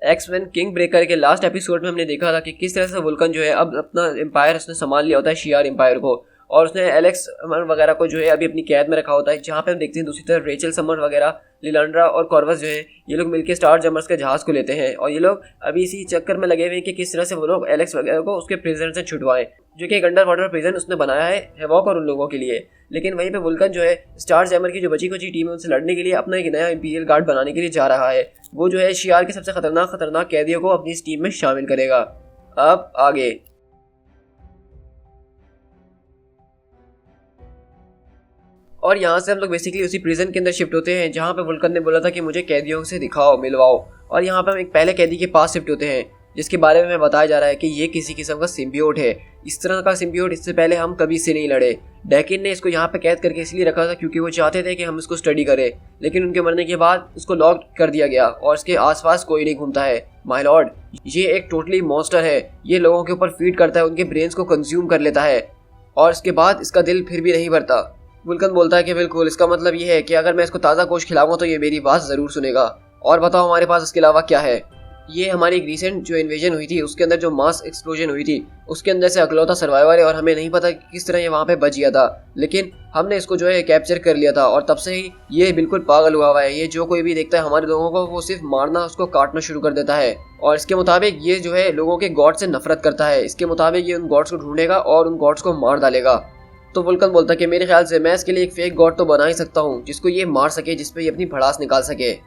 X man king breaker के last episode में हमने देखा था कि किस तरह से वुल्कन जो है अब अपना एम्पायर उसने संभाल लिया होता है, शियार एम्पायर को, और उसने एलेक्स समर वगैरह को जो है अभी अपनी कैद में रखा होता है। जहाँ पे हम देखते हैं दूसरी तरफ रेचल समर वगैरह, लिलांड्रा और कॉर्वस जो है ये लोग मिलकर स्टार जमर्स के जहाज़ को लेते हैं, और ये लोग अभी इसी चक्कर में लगे हुए हैं कि किस तरह से वो लोग एलेक्स वगैरह को उसके प्रिजन से छुड़वाएं, जो कि एक अंडर वाटर प्रिजन उसने बनाया है हेवॉक और उन लोगों के लिए। लेकिन वहीं पे वुल्कन जो है स्टार जैमर की जो बची खुची टीम है उनसे लड़ने के लिए अपना एक नया इंपीरियल गार्ड बनाने के लिए जा रहा है। वो जो है शियार के सबसे खतरनाक कैदियों को अपनी इस टीम में शामिल करेगा। अब आगे और यहाँ से हम लोग बेसिकली उसी प्रिजन के अंदर शिफ्ट होते हैं जहाँ पे वुल्कन ने बोला था कि मुझे कैदियों से दिखाओ, मिलवाओ, और यहाँ पे हम एक पहले कैदी के पास शिफ्ट होते हैं जिसके बारे में हमें बताया जा रहा है कि ये किसी किस्म का सिम्बियोट है। इस तरह का सिम्बियोट इससे पहले हम कभी से नहीं लड़े। डैकिन ने इसको यहाँ पे कैद करके इसलिए रखा था क्योंकि वो चाहते थे कि हम इसको स्टडी करें, लेकिन उनके मरने के बाद उसको लॉक कर दिया गया और इसके आसपास कोई नहीं घूमता है। माय लॉर्ड, ये एक टोटली मॉन्स्टर है। ये लोगों के ऊपर फीड करता है, उनके ब्रेन्स को कंज्यूम कर लेता है और इसके बाद इसका दिल फिर भी नहीं भरता। वुल्कन बोलता है कि बिल्कुल, इसका मतलब ये है कि अगर मैं इसको ताज़ा गोश्त खिलाऊंगा तो ये मेरी बात ज़रूर सुनेगा। और बताओ हमारे पास इसके अलावा क्या है। ये हमारी एक रिसेंट जो इन्वेजन हुई थी उसके अंदर जो मास एक्सप्लोजन हुई थी उसके अंदर से अकलौता सर्वाइवर है और हमें नहीं पता कि किस तरह ये वहाँ पे बच गया था, लेकिन हमने इसको जो है कैप्चर कर लिया था और तब से ही ये बिल्कुल पागल हुआ हुआ है। ये जो कोई भी देखता है हमारे लोगों को वो सिर्फ मारना, उसको काटना शुरू कर देता है और इसके मुताबिक ये जो है लोगों के गॉड से नफरत करता है। इसके मुताबिक ये उन गॉड्स को ढूंढेगा और उन गॉड्स को मार डालेगा। तो वुल्कन बोलता है कि मेरे ख्याल से मैं इसके लिए एक फेक गॉड तो बना ही सकता हूँ जिसको ये मार सके, जिसपे ये अपनी भड़ास निकाल सके।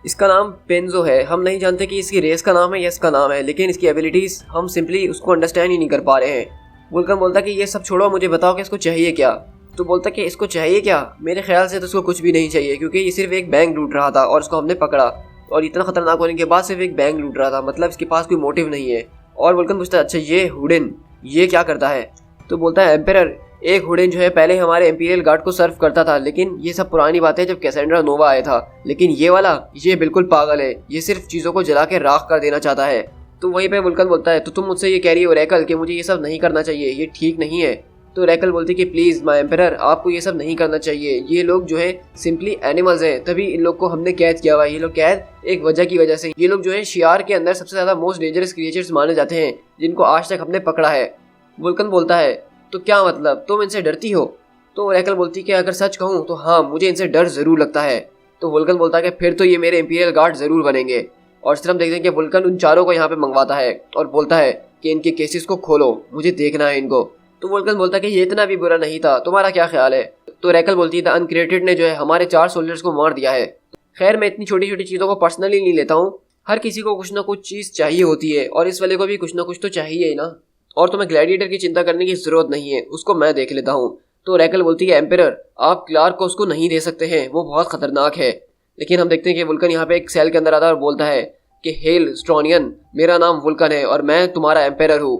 इसका नाम पेंजो है। हम नहीं जानते कि इसकी रेस का नाम है या इसका नाम है, लेकिन इसकी एबिलिटीज हम सिंपली उसको अंडरस्टैंड ही नहीं कर पा रहे हैं। वुल्कन बोलता है कि ये सब छोड़ो, मुझे बताओ कि इसको चाहिए क्या। तो बोलता है कि इसको चाहिए क्या, मेरे ख्याल से तो इसको कुछ भी नहीं चाहिए क्योंकि ये सिर्फ एक बैंक लूट रहा था और इसको हमने पकड़ा, और इतना खतरनाक होने के बाद सिर्फ एक बैंक लूट रहा था, मतलब इसके पास कोई मोटिव नहीं है। और वुल्कन पूछता है अच्छा ये हुडेन ये क्या करता है। तो बोलता है एम्पेरर, एक हुडेन जो है पहले हमारे इंपीरियल गार्ड को सर्व करता था, लेकिन ये सब पुरानी बातें जब कैसेंड्रा नोवा आया था, लेकिन ये वाला ये बिल्कुल पागल है, ये सिर्फ चीज़ों को जला के राख कर देना चाहता है। तो वहीं पे वुल्कन बोलता है तो तुम मुझसे ये कह रही हो रैकल कि मुझे ये सब नहीं करना चाहिए, ये ठीक नहीं है। तो रैकल बोलती कि प्लीज़ माय एम्पेरर, आपको ये सब नहीं करना चाहिए। ये लोग जो है सिंपली एनिमल्स हैं, तभी इन लोग को हमने कैद किया हुआ है। ये लोग कैद एक वजह की वजह से, ये लोग जो है शियार के अंदर सबसे ज़्यादा मोस्ट डेंजरस क्रिएचर्स माने जाते हैं जिनको आज तक हमने पकड़ा है। वुल्कन बोलता है तो क्या मतलब, तुम इनसे डरती हो। तो रैकल बोलती कि अगर सच कहूँ तो हाँ, मुझे इनसे डर ज़रूर लगता है। तो वुल्कन बोलता है कि फिर तो ये मेरे इंपीरियल गार्ड ज़रूर बनेंगे। और इस तरह हम देखते हैं कि वुल्कन उन चारों को यहाँ पे मंगवाता है और बोलता है कि इनके केसेस को खोलो, मुझे देखना है इनको। तो वुल्कन बोलता है कि ये इतना भी बुरा नहीं था, तुम्हारा क्या ख्याल है। तो रैकल बोलती है द अनक्रिएटेड ने जो है हमारे 4 सोल्जर्स को मार दिया है। खैर मैं इतनी छोटी छोटी चीज़ों को पर्सनली नहीं लेता हूँ, हर किसी को कुछ ना कुछ चीज़ चाहिए होती है और इस वाले को भी कुछ ना कुछ तो चाहिए ही ना, और तुम्हें ग्लैडिएटर की चिंता करने की जरूरत नहीं है, उसको मैं देख लेता हूँ। तो रैकल बोलती है एम्पेरर, आप क्लार्क को उसको नहीं दे सकते हैं, वो बहुत खतरनाक है। लेकिन हम देखते हैं कि वुल्कन यहाँ पे एक सेल के अंदर आता है और बोलता है कि हेल स्ट्रॉनियन, मेरा नाम वुल्कन है और मैं तुम्हारा एम्पेरर हूँ।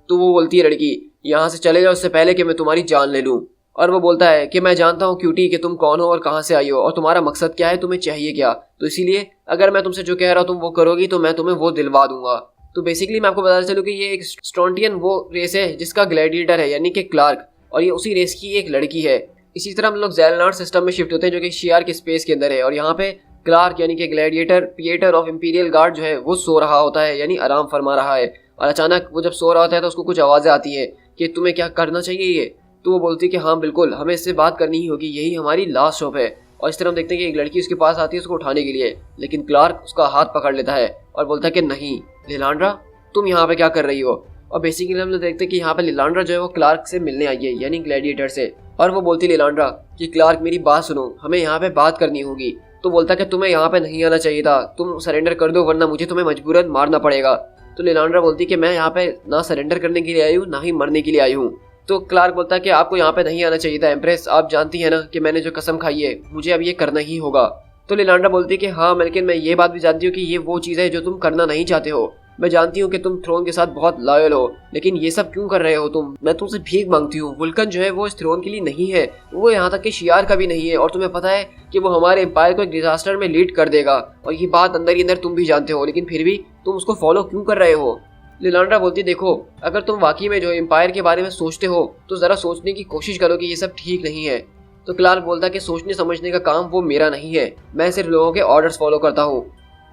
तो वो बोलती है लड़की यहाँ से चले जाओ उससे पहले कि मैं तुम्हारी जान ले लूँ। और वो बोलता है कि मैं जानता हूँ क्यूटी कि तुम कौन हो और कहाँ से आई हो और तुम्हारा मकसद क्या है, तुम्हें चाहिए क्या, तो इसीलिए अगर मैं तुमसे जो कह रहा हूँ तुम वो करोगी तो मैं तुम्हें वो दिलवा दूंगा। तो बेसिकली मैं आपको बताना चलूँ कि ये एक स्ट्रॉन्टियन वो रेस है जिसका ग्लैडिएटर है यानी कि क्लार्क, और ये उसी रेस की एक लड़की है। इसी तरह हम लोग ज़ेलनार सिस्टम में शिफ्ट होते हैं जो कि शियार के स्पेस के अंदर है, और यहाँ पे क्लार्क यानी कि ग्लैडिएटर पिएटर ऑफ इंपीरियल गार्ड जो है वो सो रहा होता है, यानी आराम फरमा रहा है। और अचानक वो जब सो रहा होता है तो उसको कुछ आवाज़ें आती है कि तुम्हें क्या करना चाहिए ये। तो वो बोलती है कि हाँ बिल्कुल, हमें इससे बात करनी ही होगी, यही हमारी लास्ट स्टॉप है। और इस तरह हम देखते हैं कि एक लड़की उसके पास आती है उसको उठाने के लिए, लेकिन क्लार्क उसका हाथ पकड़ लेता है और बोलता है कि नहीं लिलांड्रा, तुम यहाँ पे क्या कर रही हो। और बेसिकली हम लोग देखते हैं कि यहाँ पे लिलांड्रा जो है वो क्लार्क से मिलने आई है, यानी ग्लैडिएटर से। और वो बोलती लिलांड्रा कि क्लार्क मेरी बात सुनो, हमें यहाँ पे बात करनी होगी। तो बोलता कि तुम्हें यहाँ पे नहीं आना चाहिए था, तुम सरेंडर कर दो वरना मुझे तुम्हें मजबूरन मारना पड़ेगा। तो लिलांड्रा बोलती कि मैं यहाँ पे ना सरेंडर करने के लिए आई हूँ ना ही मरने के लिए आई हूँ। तो क्लार्क बोलता है कि आपको यहाँ पे नहीं आना चाहिए था एम्प्रेस, आप जानती है ना कि मैंने जो कसम खाई है मुझे अब ये करना ही होगा। तो लिलांड्रा बोलती है कि हाँ लेकिन मैं ये बात भी जानती हूँ कि ये वो चीज़ है जो तुम करना नहीं चाहते हो। मैं जानती हूँ कि तुम थ्रोन के साथ बहुत लॉयल हो, लेकिन ये सब क्यों कर रहे हो तुम। मैं तुमसे भीख मांगती हूँ, वुल्कन जो है वो इस थ्रोन के लिए नहीं है, वो यहाँ तक कि शियार का भी नहीं है, और तुम्हें पता है कि वो हमारे एम्पायर को एक डिजास्टर में लीड कर देगा, और ये बात अंदर ही अंदर तुम भी जानते हो, लेकिन फिर भी तुम उसको फॉलो क्यों कर रहे हो। लिलांड्रा बोलती देखो, अगर तुम वाकई में जो एम्पायर के बारे में सोचते हो तो ज़रा सोचने की कोशिश करो कि ये सब ठीक नहीं है। तो क्लार्क बोलता कि सोचने समझने का काम वो मेरा नहीं है, मैं सिर्फ लोगों के ऑर्डर्स फॉलो करता हूँ।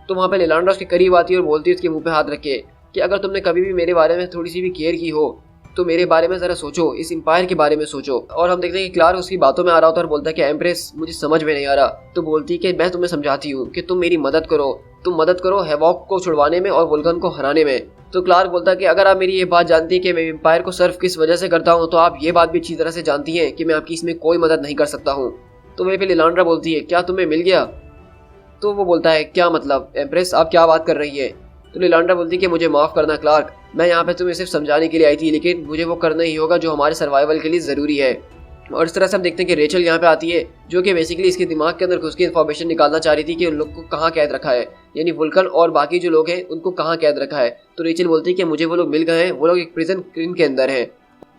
तो वहाँ पे लिलांड्रा उसके करीब आती है और बोलती है उसके मुंह पे हाथ रख के कि अगर तुमने कभी भी मेरे बारे में थोड़ी सी भी केयर की हो तो मेरे बारे में ज़रा सोचो, इस एम्पायर के बारे में सोचो। और हम देखते हैं कि क्लार्क उसकी बातों में आ रहा होता है और बोलता है कि एम्प्रेस मुझे समझ में नहीं आ रहा। तो बोलती है कि मैं तुम्हें समझाती हूँ कि तुम मेरी मदद करो, तुम मदद करो हैवॉक को छुड़वाने में और वुल्कन को हराने में। तो क्लार्क बोलता है कि अगर आप मेरी ये बात जानती है कि मैं एम्पायर को सर्व किस वजह से करता हूँ तो आप ये बात भी अच्छी तरह से जानती हैं कि मैं आपकी इसमें कोई मदद नहीं कर सकता हूँ। तो वहीं पे लिलांड्रा बोलती है क्या तुम्हें मिल गया? तो वो बोलता है क्या मतलब एम्प्रेस आप क्या बात कर रही है? तो लिलांड्रा बोलती है कि मुझे माफ़ करना क्लार्क, मैं यहाँ पे तुम्हें सिर्फ समझाने के लिए आई थी, लेकिन मुझे वो करना ही होगा जो हमारे सर्वाइवल के लिए ज़रूरी है। और इस तरह से हम देखते हैं कि रेचल यहाँ पे आती है जो कि बेसिकली इसके दिमाग के अंदर घुस के इन्फॉर्मेशन निकालना चाह रही थी कि उन लोग को कहाँ कैद रखा है, यानी वुल्कन और बाकी जो लोग हैं उनको कहाँ कैद रखा है। तो रेचल बोलती है कि मुझे वो लोग मिल गए हैं, वो लोग एक प्रिजन क्रीन के अंदर हैं।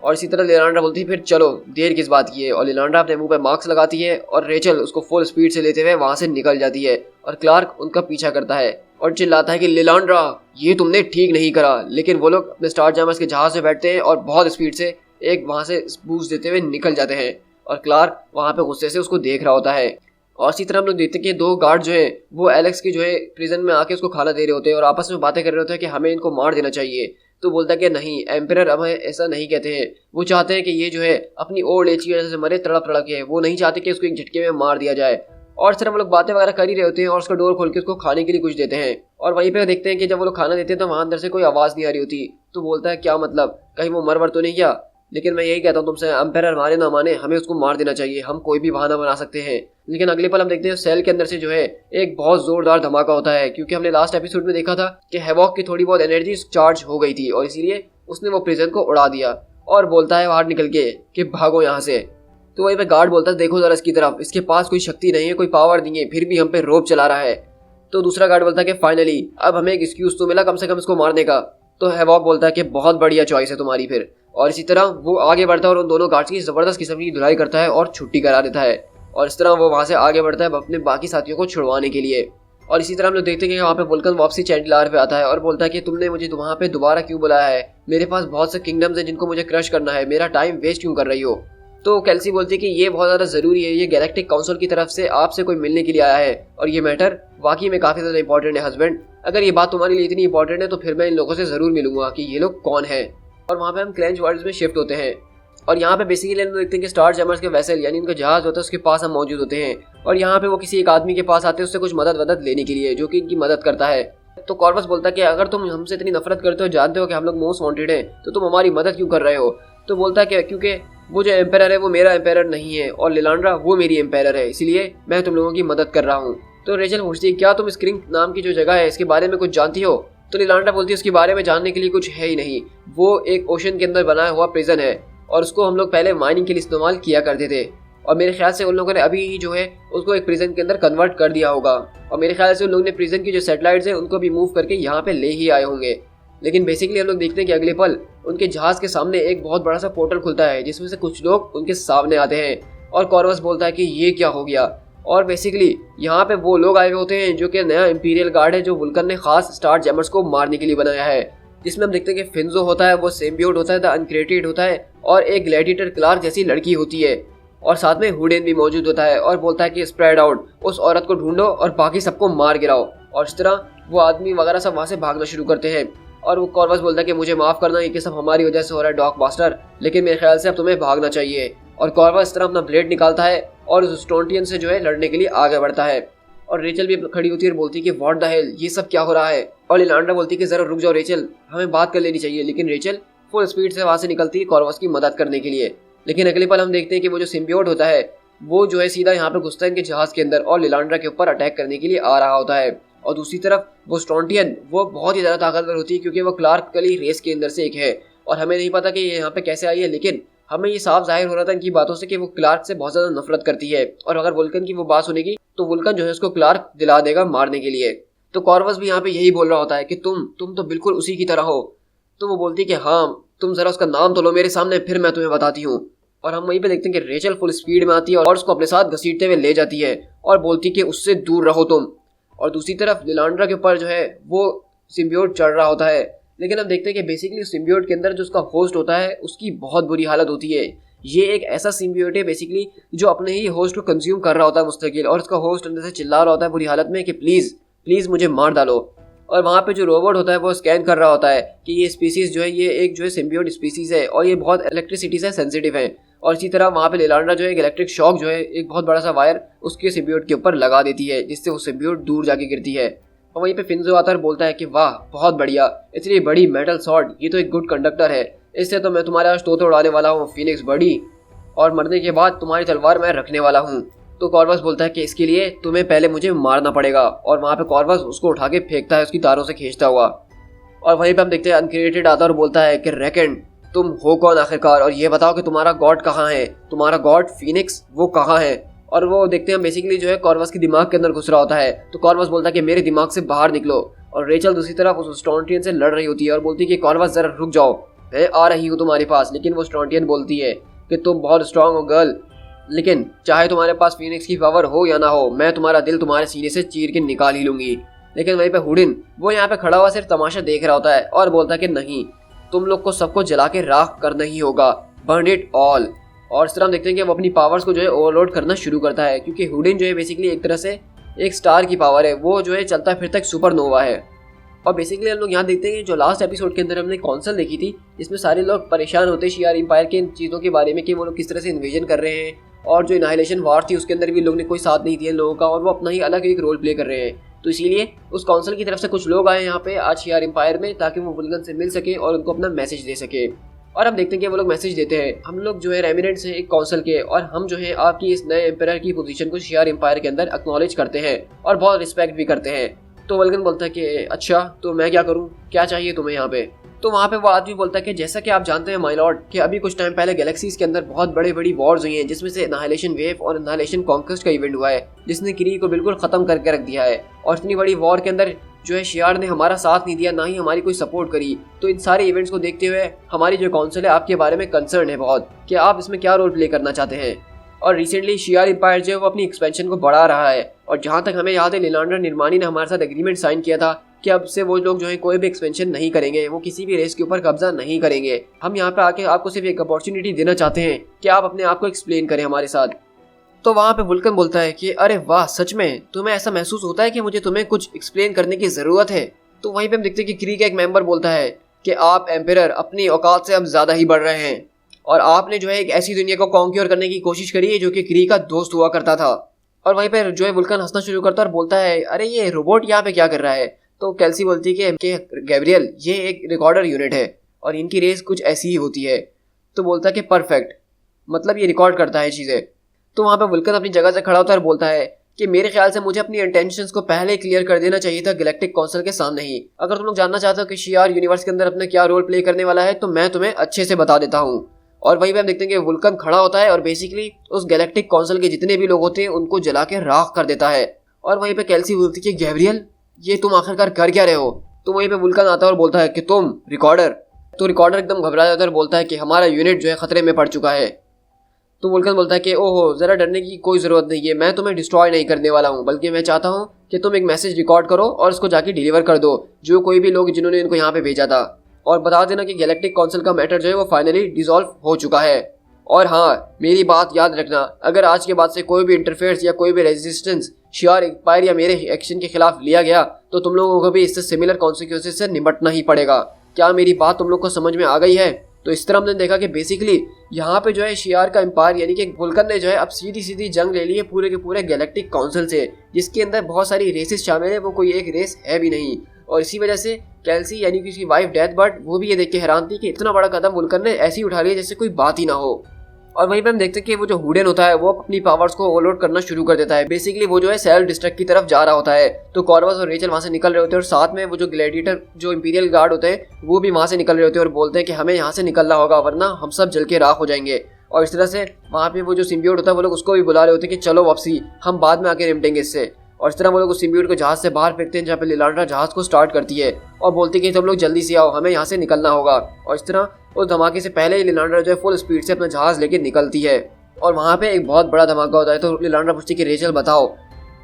और इसी तरह लिलांड्रा बोलती है फिर चलो देर किस बात की है। और लिलांड्रा अपने मुंह पे मास्क लगाती है और रेचल उसको फुल स्पीड से लेते हुए वहाँ से निकल जाती है और क्लार्क उनका पीछा करता है और चिल्लाता है कि लिलांड्रा ये तुमने ठीक नहीं करा। लेकिन वो लोग अपने स्टार जैमर्स के जहाज में बैठते हैं और बहुत स्पीड से एक वहाँ से बूस्ट देते हुए निकल जाते हैं और क्लार्क वहाँ पे गुस्से से उसको देख रहा होता है। और इसी तरह हम लोग देखते हैं कि दो गार्ड जो है वो एलेक्स की जो है प्रिजन में आके उसको खाना दे रहे होते हैं और आपस में बातें कर रहे होते हैं कि हमें इनको मार देना चाहिए। तो बोलता है कि नहीं एम्परर हमें ऐसा नहीं कहते हैं, वो चाहते हैं कि ये जो है अपनी ओल्ड एज की वजह से मरे तड़प तड़प के, वो नहीं चाहते कि उसको एक झटके में मार दिया जाए। और सिर्फ हम लोग बातें वगैरह कर ही रहे होते हैं और उसका डोर खोल के उसको खाने के लिए कुछ देते हैं। और वहीं पे देखते हैं कि जब वो लोग खाना देते हैं तो वहाँ अंदर से कोई आवाज़ नहीं आ रही होती। तो बोलता है क्या मतलब कहीं वो मर तो नहीं गया? लेकिन मैं यही कहता हूँ तुमसे एम्पायर माने ना माने हमें उसको मार देना चाहिए, हम कोई भी बहाना बना सकते हैं। लेकिन अगले पल हम देखते हैं सेल के अंदर से जो है एक बहुत जोरदार धमाका होता है, क्योंकि हमने लास्ट एपिसोड में देखा था कि हैवॉक की थोड़ी बहुत एनर्जी चार्ज हो गई थी और इसीलिए उसने वो प्रिजन को उड़ा दिया। और बोलता है बाहर निकल के कि भागो यहाँ से। तो वहीं पे गार्ड बोलता है देखो जरा इसकी तरफ, इसके पास कोई शक्ति नहीं है, कोई पावर नहीं है, फिर भी हम पे रोब चला रहा है। तो दूसरा गार्ड बोलता है कि फाइनली अब हमें एक एक्सक्यूज तो मिला कम से कम इसको मारने का। तो हैवॉक बोलता है कि बहुत बढ़िया चॉइस है तुम्हारी फिर। और इसी तरह वो आगे बढ़ता है और उन दोनों गार्ड्स की जबरदस्त किस्म की धुलाई करता है और छुट्टी करा देता है। और इस तरह वो वहाँ से आगे बढ़ता है अपने बाकी साथियों को छुड़वाने के लिए। और इसी तरह हम लोग देखते हैं कि वहाँ पे वुल्कन वापसी चैंडलार पे आता है और बोलता है कि तुमने मुझे वहाँ पे दोबारा क्यों बुलाया है, मेरे पास बहुत से किंगडम्स हैं जिनको मुझे क्रश करना है, मेरा टाइम वेस्ट क्यों कर रही हो? तो कैल्सी बोलती है कि ये बहुत ज़्यादा ज़रूरी है, ये गैलेक्टिक काउंसिल की तरफ से आपसे कोई मिलने के लिए आया है और ये मैटर वाकई में काफ़ी ज़्यादा इंपॉर्टेंट है हस्बैंड। अगर ये बात तुम्हारे लिए इतनी इंपॉर्टेंट है तो फिर मैं इन लोगों से ज़रूर मिलूंगा कि ये लोग कौन है। और वहाँ पे हम क्लेंच वर्ल्ड्स में शिफ्ट होते हैं और यहाँ पे बेसिकली हम देखते हैं कि स्टार जैमर्स के वैसल यानी उनका जहाज होता है उसके पास हम मौजूद होते हैं और यहाँ पे वो किसी एक आदमी के पास आते हैं उससे कुछ मदद लेने के लिए, जो कि इनकी मदद करता है। तो कॉर्वस बोलता है कि अगर तुम हमसे इतनी नफरत करते हो, जानते हो कि हम लोग मोस्ट वांटेड हैं, तो तुम हमारी मदद क्यों कर रहे हो? तो बोलता है कि क्योंकि वो जो एम्पायर है वो मेरा एम्पायर नहीं है और लिलांड्रा वो मेरी एम्पायर है, इसलिए मैं तुम लोगों की मदद कर रहा हूँ। तो रेचल पूछती है क्या तुम स्क्रिंग नाम की जो जगह है इसके बारे में कुछ जानती हो? तो लिलांड्रा बोलती है उसके बारे में जानने के लिए कुछ है ही नहीं, वो एक ओशन के अंदर बनाया हुआ प्रिजन है और उसको हम लोग पहले माइनिंग के लिए इस्तेमाल किया करते थे और मेरे ख्याल से उन लोगों ने अभी जो है उसको एक प्रिजन के अंदर कन्वर्ट कर दिया होगा और मेरे ख्याल से उन लोगों ने प्रिजन की जो सैटेलाइट्स हैं उनको भी मूव करके यहाँ पे ले ही आए होंगे। लेकिन बेसिकली हम लोग देखते हैं कि अगले पल उनके जहाज के सामने एक बहुत बड़ा सा पोर्टल खुलता है जिसमें से कुछ लोग उनके सामने आते हैं और कॉर्वस बोलता है कि ये क्या हो गया। और बेसिकली यहाँ पे वो लोग आए हुए होते हैं जो कि नया इंपीरियल गार्ड है जो वुल्कन ने खास स्टार जैमर्स को मारने के लिए बनाया है, जिसमें हम देखते हैं कि फिन्जो होता है, वो सिम्बियोट होता है, द अनक्रिएटेड होता है और एक ग्लैडिएटर क्लार्क जैसी लड़की होती है और साथ में हुडेन भी मौजूद होता है और बोलता है कि स्प्रेड आउट, उस औरत को ढूंढो और बाकी सबको मार गिराओ। और इस तरह वो आदमी वगैरह सब वहाँ से भागना शुरू करते हैं और वो कॉर्वस बोलता है कि मुझे माफ़ करना, ये सब हमारी वजह से हो रहा है डॉक मास्टर, लेकिन मेरे ख्याल से अब तुम्हें भागना चाहिए। और कॉर्वस इस तरह अपना ब्लेड निकालता है और उस स्टोनटियन से जो है लड़ने के लिए आगे बढ़ता है। और रेचल भी खड़ी होती है और बोलती है कि व्हाट द हेल, ये सब क्या हो रहा है? और लिलांड्रा बोलती है कि जरा रुक जाओ रेचल, हमें बात कर लेनी चाहिए। लेकिन रेचल फुल स्पीड से वहाँ से निकलती है कॉर्वस की मदद करने के लिए। लेकिन अगले पल हम देखते हैं कि वो जो सिम्बियोट होता है वो जो है सीधा यहाँ पे घुसता है इनके जहाज के अंदर और लिलांड्रा के ऊपर अटैक करने के लिए आ रहा होता है। और दूसरी तरफ वो स्टोनटियन वो बहुत ही ज़्यादा ताकतवर होती है क्योंकि वो क्लार्क कली रेस के अंदर से एक है और हमें नहीं पता कि ये यहाँ पे कैसे आई है, लेकिन हमें ये साफ जाहिर हो रहा था इनकी बातों से कि वो क्लार्क से बहुत ज़्यादा नफरत करती है और अगर वुल्कन की वो बात सुनेगी तो वुल्कन जो है उसको क्लार्क दिला देगा मारने के लिए। तो कॉर्वस भी यहाँ पे यही बोल रहा होता है कि तुम तो बिल्कुल उसी की तरह हो। तो वो बोलती है कि हाँ तुम ज़रा उसका नाम तो लो मेरे सामने, फिर मैं तुम्हें बताती हूँ। और हम वहीं पे देखते हैं कि रेचल फुल स्पीड में आती है और उसको अपने साथ घसीटते हुए ले जाती है और बोलती है कि उससे दूर रहो तुम। और दूसरी तरफ लिलांड्रा के ऊपर जो है वो सिम्बियोट चढ़ रहा होता है, लेकिन हम देखते हैं कि बेसिकली सिम्बियोट के अंदर जो उसका होस्ट होता है उसकी बहुत बुरी हालत होती है। ये एक ऐसा सिम्बियोट है बेसिकली जो अपने ही होस्ट को कंज्यूम कर रहा होता है मुस्तकिल, और उसका होस्ट अंदर से चिल्ला रहा होता है बुरी हालत में कि प्लीज़ प्लीज़ मुझे मार डालो। और वहाँ पे जो रोबोट होता है वो स्कैन कर रहा होता है कि ये स्पीसीज जो है ये एक जो है सिम्बियोट स्पीसीज है और ये बहुत इलेक्ट्रिसिटी से सेंसिटिव है। और इसी तरह वहाँ पे लिलांड्रा जो है एक इलेक्ट्रिक शॉक जो है एक बहुत बड़ा सा वायर उसके सिम्बियोट के ऊपर लगा देती है, जिससे वो सिम्बियोट दूर जाके गिरती है। और वहीं पे फिंजो आता है और बोलता है कि वाह बहुत बढ़िया, इतनी बड़ी मेटल स्वॉर्ड, ये तो एक गुड कंडक्टर है, इससे तो मैं तुम्हारे आज तोते उड़ाने वाला हूँ फीनिक्स बड़ी, और मरने के बाद तुम्हारी तलवार मैं रखने वाला हूँ। तो कॉर्वस बोलता है कि इसके लिए तुम्हें पहले मुझे मारना पड़ेगा, और वहाँ पे कॉर्वस उसको उठा के फेंकता है उसकी तारों से खींचता हुआ। और वहीं पे हम देखते हैं अनक्रिएटेड आता है और बोलता है कि रेकन तुम हो कौन आखिरकार, और ये बताओ कि तुम्हारा गॉड कहाँ है, तुम्हारा गॉड फीनिक्स वो कहाँ है। और वो देखते हैं बेसिकली जो है कॉर्वस के दिमाग के अंदर घुस रहा होता है। तो कॉर्वस बोलता है कि मेरे दिमाग से बाहर निकलो। और रेचल दूसरी तरफ उस स्टॉन्टियन से लड़ रही होती है और बोलती है कि कॉर्वस जरा रुक जाओ, मैं आ रही हूँ तुम्हारे पास। लेकिन वो स्टॉन्टियन बोलती है कि तुम बहुत स्ट्रांग हो गर्ल, लेकिन चाहे तुम्हारे पास फीनिक्स की पावर हो या ना हो, मैं तुम्हारा दिल तुम्हारे सीने से चीर के निकाल ही लूंगी। लेकिन वहीं पे हुडिन वो यहाँ पे खड़ा हुआ सिर्फ तमाशा देख रहा होता है और बोलता है कि नहीं, तुम लोग को सबको जला के राख करना ही होगा, बर्न इट ऑल। और इस तरह हम देखते हैं कि वो अपनी पावर्स को जो है ओवरलोड करना शुरू करता है, क्योंकि हुडिन जो है बेसिकली एक तरह से एक स्टार की पावर है, वो जो है चलता फिरता एक सुपरनोवा है। और बेसिकली हम लोग यहाँ देखते हैं कि जो लास्ट एपिसोड के अंदर हमने कौंसल देखी थी, जिसमें सारे लोग परेशान होते हैं शियार एम्पायर के इन चीज़ों के बारे में कि वो लोग किस तरह से इन्वेजन कर रहे हैं, और जो इनहाइलेशन वार थी उसके अंदर भी लोग ने कोई साथ नहीं दिया इन लोगों का, और वो अपना ही अलग एक रोल प्ले कर रहे हैं। तो इसीलिए उस काउंसिल की तरफ से कुछ लोग आए यहाँ पे आज शियार एम्पायर में, ताकि वो वुल्गन से मिल सके और उनको अपना मैसेज दे सके। और हम देखते हैं कि वो लोग मैसेज देते हैं, हम लोग जो है रेमिनेंट्स हैं एक काउंसिल के, और हम जो है आपकी इस नए एम्पायर की पोजीशन को शियार एम्पायर के अंदर एक्नॉलेज करते हैं और बहुत रिस्पेक्ट भी करते हैं। तो वल्गन बोलता है कि अच्छा तो मैं क्या करूं, क्या चाहिए तुम्हें यहाँ पे। तो वहाँ पे वो आदमी बोलता है कि जैसा कि आप जानते हैं माय लॉर्ड कि अभी कुछ टाइम पहले गैलेक्सीज के अंदर बहुत बड़ी बड़ी वॉर्स हुई हैं, जिसमें से एनाहिलेशन वेव और एनाहिलेशन कॉन्क्वेस्ट का इवेंट हुआ है, जिसने क्री को बिल्कुल खत्म करके रख दिया है। और इतनी बड़ी वॉर के अंदर जो है शियार ने हमारा साथ नहीं दिया, ना ही हमारी कोई सपोर्ट करी। तो इन सारे इवेंट्स को देखते हुए हमारी जो काउंसिल है आपके बारे में कंसर्न है बहुत, कि आप इसमें क्या रोल प्ले करना चाहते हैं। और रिसेंटली शियार एम्पायर जो है वो अपनी एक्सपेंशन को बढ़ा रहा है, और जहाँ तक हमें याद है लिलांडर निर्माणी ने हमारे साथ एग्रीमेंट साइन किया था कि अब से वो लोग जो है कोई भी एक्सपेंशन नहीं करेंगे, वो किसी भी रेस के ऊपर कब्जा नहीं करेंगे। हम यहाँ पे आके आपको सिर्फ एक अपॉर्चुनिटी देना चाहते हैं कि आप अपने आप को एक्सप्लेन करें हमारे साथ। तो वहाँ पे वुल्कन बोलता है कि अरे वाह, सच में तुम्हें ऐसा महसूस होता है कि मुझे तुम्हें कुछ एक्सप्लेन करने की जरूरत है। तो वहीं पे हम देखते हैं कि क्री का एक मेंबर बोलता है कि आप एम्पेरर अपनी औकात से अब ज्यादा ही बढ़ रहे हैं, और आपने जो है एक ऐसी दुनिया को कॉन्क्योर करने की कोशिश करी है जो कि क्री का दोस्त हुआ करता था। और वहीं पर जो है वुल्कन हंसना शुरू करता है और बोलता है अरे ये रोबोट यहाँ पे क्या कर रहा है। तो कैल्सी बोलती है कि गैब्रियल ये एक रिकॉर्डर यूनिट है और इनकी रेस कुछ ऐसी ही होती है। तो बोलता है कि परफेक्ट, मतलब ये रिकॉर्ड करता है चीज़ें। तो वहाँ पे वुल्कन अपनी जगह से खड़ा होता है और बोलता है कि मेरे ख्याल से मुझे अपनी इंटेंशंस को पहले क्लियर कर देना चाहिए था गैलेक्टिक काउंसिल के सामने ही। अगर तुम लोग जानना चाहते हो कि शियार यूनिवर्स के अंदर अपना क्या रोल प्ले करने वाला है, तो मैं तुम्हें अच्छे से बता देता हूँ। और वहीं पे हम देखते हैं कि वुल्कन खड़ा होता है और बेसिकली उस गैलेक्टिक काउंसिल के जितने भी लोग होते हैं उनको जला के राख कर देता है। और वहीं पे कैल्सी बोलती है कि गैब्रियल ये तुम आखिरकार कर क्या रहे हो। तो वहीं पे वुल्कन आता है और बोलता है कि तुम रिकॉर्डर। तो रिकॉर्डर एकदम घबरा जाता है और बोलता है कि हमारा यूनिट जो है खतरे में पड़ चुका है। तो वुल्कन बोलता है कि ओहो ज़रा डरने की कोई ज़रूरत नहीं है, मैं तुम्हें डिस्ट्रॉय नहीं करने वाला हूँ, बल्कि मैं चाहता हूँ कि तुम एक मैसेज रिकॉर्ड करो और उसको जाके डिलीवर कर दो जो कोई भी लोग जिन्होंने इनको यहाँ पे भेजा था, और बता देना कि गैलेक्टिक काउंसिल का मैटर जो है वो फाइनली डिसॉल्व हो चुका है। और हाँ, मेरी बात याद रखना, अगर आज के बाद से कोई भी इंटरफेयर्स या कोई भी रेजिस्टेंस शियार एम्पायर या मेरे एक्शन के खिलाफ लिया गया तो तुम लोगों को भी इससे सिमिलर कॉन्सिक्वेंसेस से निपटना ही पड़ेगा। क्या मेरी बात तुम लोग को समझ में आ गई है। तो इस तरह हमने देखा कि बेसिकली यहाँ पे जो है शियार का एम्पायर यानी कि वुल्कन ने जो है अब सीधी सीधी जंग ले ली है पूरे के पूरे गैलेक्टिक काउंसिल से, जिसके अंदर बहुत सारी रेसेस शामिल है, वो कोई एक रेस है भी नहीं। और इसी वजह से कैल्सी यानी कि उसकी वाइफ डेथ बर्ड वो भी ये देख के हैरान थी कि इतना बड़ा कदम वुल्कन ने ऐसे ही उठा लिया जैसे कोई बात ही ना हो। और वहीं पे हम देखते हैं कि वो जो हुडेन होता है वो अपनी पावर्स को ओवरलोड करना शुरू कर देता है। बेसिकली वो जो है सेल्फ डिस्ट्रक्ट की तरफ जा रहा होता है। तो कॉर्वस और रेचल वहाँ से निकल रहे होते हैं और साथ में वो जो ग्लैडिएटर जो इंपीरियल गार्ड होते हैं वो भी वहाँ से निकल रहे होते हैं और बोलते हैं कि हमें यहाँ से निकलना होगा वरना हम सब जल के राख हो जाएंगे। और इस तरह से वहाँ पे वो जो सिम्बियोट होता है वो लोग उसको भी बुला रहे होते हैं कि चलो वापसी, हम बाद में आके निपटेंगे इससे। और इस तरह वो लोग उस सिम्बियोट को जहाज से बाहर फेंकते हैं, जहाँ पे लिलांड्रा जहाज को स्टार्ट करती है और बोलती है कि तुम लोग जल्दी से आओ, हमें यहाँ से निकलना होगा। और इस तरह उस धमाके से पहले ही लिलांड्रा जो है फुल स्पीड से अपना जहाज लेके निकलती है और वहाँ पे एक बहुत बड़ा धमाका होता है। तो लिलांड्रा पूछती है कि रेचल बताओ।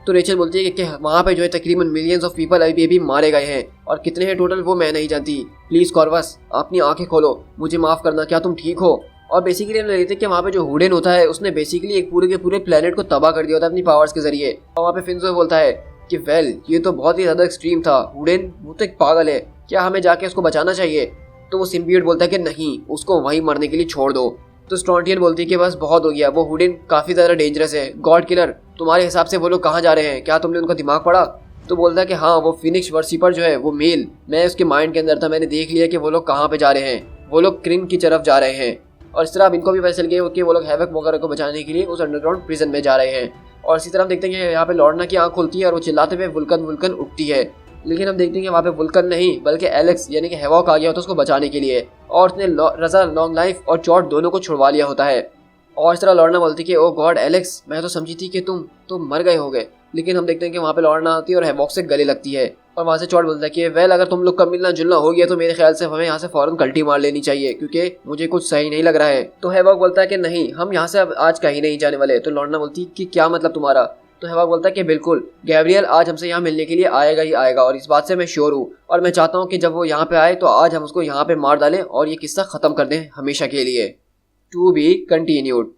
तो रेचल बोलती है कि वहाँ पे जो है तकरीबन मिलियंस ऑफ पीपल अभी मारे गए हैं, और कितने हैं टोटल वो मैं नहीं जानती। प्लीज़ कॉर्वस अपनी आंखें खोलो, मुझे माफ़ करना, क्या तुम ठीक हो। और बेसिकली हम लेते हैं कि वहाँ पे जो हुडेन होता है उसने बेसिकली एक पूरे के पूरे प्लेनेट को तबाह कर दिया होता है अपनी पावर्स के जरिए। और वहाँ पे फिंजो बोलता है कि वेल ये तो बहुत ही ज़्यादा एक्सट्रीम था, हुडेन वो तो एक पागल है, क्या हमें जाके उसको बचाना चाहिए? तो वो सिम्बियोट बोलता है कि नहीं, उसको वहीं मरने के लिए छोड़ दो। तो स्टोनटियन बोलती है कि बस बहुत हो गया, वो हुडेन काफ़ी ज़्यादा डेंजरस है। गॉड किलर, तुम्हारे हिसाब से वो लोग कहाँ जा रहे हैं? क्या तुमने उनका दिमाग पढ़ा? तो बोलता है कि हाँ, वो फिनिक्स वर्शिपर जो है वो मेल, मैं उसके माइंड के अंदर था, मैंने देख लिया कि वो लोग कहाँ पे जा रहे हैं। वो लोग क्रिन की तरफ जा रहे हैं। और इस तरह अब इनको भी पता चल गया कि वो लोग हैवक वगैरह को बचाने के लिए उस अंडरग्राउंड प्रिजन में जा रहे हैं। और इसी तरह हम देखते हैं कि यहाँ पे लॉर्ना की आंख खुलती है और वो चिल्लाते हुए वुल्कन वुल्कन उठती है। लेकिन हम देखते हैं कि वहाँ पे वुल्कन नहीं बल्कि एलेक्स यानी कि हैवॉक आ गया होता है उसको बचाने के लिए, और उसने रजा, लॉन्ग लाइफ और चॉट दोनों को छुड़वा लिया होता है। और इस तरह लॉर्ना बोलती है कि ओ गॉड एलेक्स, मैं तो समझी थी कि तुम मर गए होगे। लेकिन हम देखते हैं कि वहाँ पे लॉर्ना आती है और हैवॉक से गले लगती है। और वहाँ से चॉट बोलता है कि वेल, अगर तुम लोग का मिलना जुलना हो गया तो मेरे ख्याल से हमें यहाँ से फौरन कल्टी मार लेनी चाहिए, क्योंकि मुझे कुछ सही नहीं लग रहा है। तो हैवॉक बोलता है कि नहीं, हम यहाँ से अब आज कहीं नहीं जाने वाले। तो लॉर्ना बोलती है कि क्या मतलब तुम्हारा? तो हैवॉक बोलता है कि बिल्कुल, गैब्रियल आज हमसे यहाँ मिलने के लिए आएगा ही आएगा, और इस बात से मैं श्योर हूँ। और मैं चाहता हूँ कि जब वो यहाँ पे आए तो आज हम उसको यहाँ पे मार डालें और ये किस्सा ख़त्म कर दें हमेशा के लिए। To be continued.